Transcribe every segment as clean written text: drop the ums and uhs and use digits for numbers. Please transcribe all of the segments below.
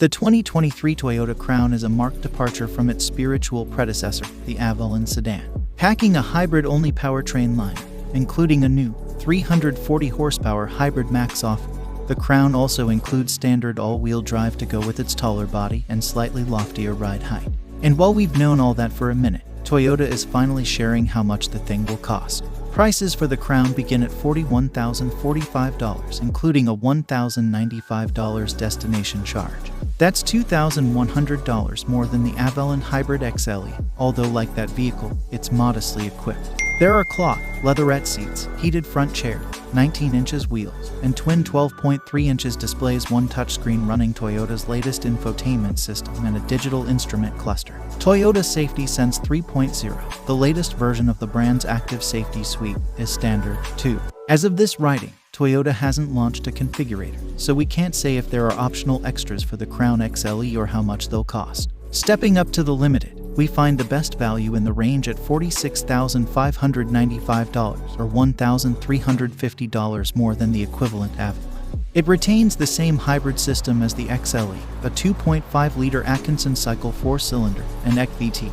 The 2023 Toyota Crown is a marked departure from its spiritual predecessor, the Avalon sedan. Packing a hybrid-only powertrain line, including a new 340 horsepower hybrid max-off, the Crown also includes standard all-wheel drive to go with its taller body and slightly loftier ride height. And while we've known all that for a minute, Toyota is finally sharing how much the thing will cost. Prices for the Crown begin at $41,045, including a $1,095 destination charge. That's $2,100 more than the Avalon Hybrid XLE, although like that vehicle, it's modestly equipped. There are cloth, leatherette seats, heated front chair, 19 inches wheels, and twin 12.3 inches displays, one touchscreen running Toyota's latest infotainment system and a digital instrument cluster. Toyota Safety Sense 3.0, the latest version of the brand's active safety suite, is standard, too. As of this writing, Toyota hasn't launched a configurator, so we can't say if there are optional extras for the Crown XLE or how much they'll cost. Stepping up to the Limited, we find the best value in the range at $46,595 or $1,350 more than the equivalent Avalon. It retains the same hybrid system as the XLE, a 2.5-liter Atkinson cycle 4-cylinder and ECVT,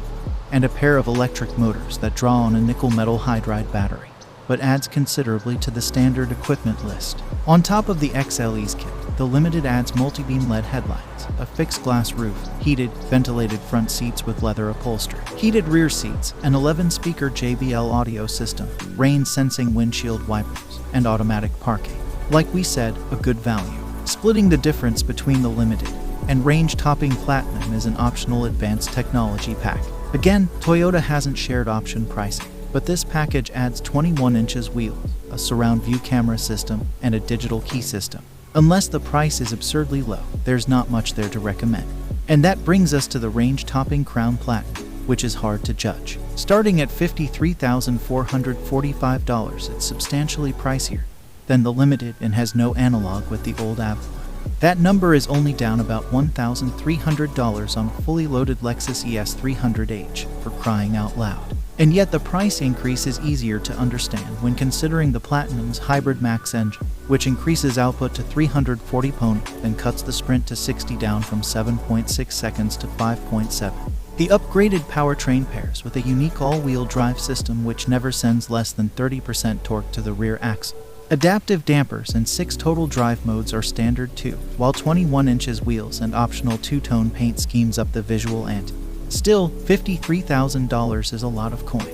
and a pair of electric motors that draw on a nickel metal hydride battery, but adds considerably to the standard equipment list. On top of the XLE's kit, the Limited adds multi-beam LED headlights, a fixed glass roof, heated, ventilated front seats with leather upholstery, heated rear seats, an 11-speaker JBL audio system, rain-sensing windshield wipers, and automatic parking. Like we said, a good value. Splitting the difference between the Limited and range-topping Platinum is an optional advanced technology pack. Again, Toyota hasn't shared option pricing, but this package adds 21 inches wheels, a surround view camera system, and a digital key system. Unless the price is absurdly low, there's not much there to recommend. And that brings us to the range-topping Crown Platinum, which is hard to judge. Starting at $53,445, it's substantially pricier than the Limited and has no analog with the old Avalon. That number is only down about $1,300 on a fully loaded Lexus ES300H, for crying out loud. And yet the price increase is easier to understand when considering the Platinum's hybrid max engine, which increases output to 340 pony and cuts the sprint to 60 down from 7.6 seconds to 5.7. The upgraded powertrain pairs with a unique all-wheel drive system which never sends less than 30% torque to the rear axle. Adaptive dampers and 6 total drive modes are standard too, while 21 inches wheels and optional two-tone paint schemes up the visual ante. Still, $53,000 is a lot of coin,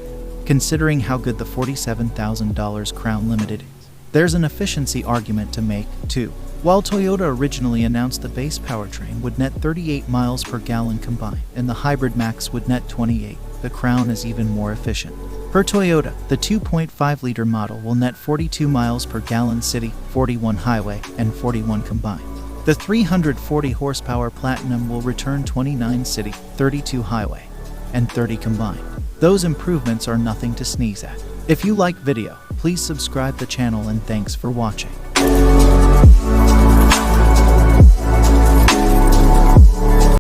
considering how good the $47,000 Crown Limited is. There's an efficiency argument to make, too. While Toyota originally announced the base powertrain would net 38 miles per gallon combined, and the Hybrid Max would net 28, the Crown is even more efficient. Per Toyota, the 2.5-liter model will net 42 miles per gallon city, 41 highway, and 41 combined. The 340 horsepower Platinum will return 29 city, 32 highway, and 30 combined. Those improvements are nothing to sneeze at. If you like video, please subscribe the channel and thanks for watching.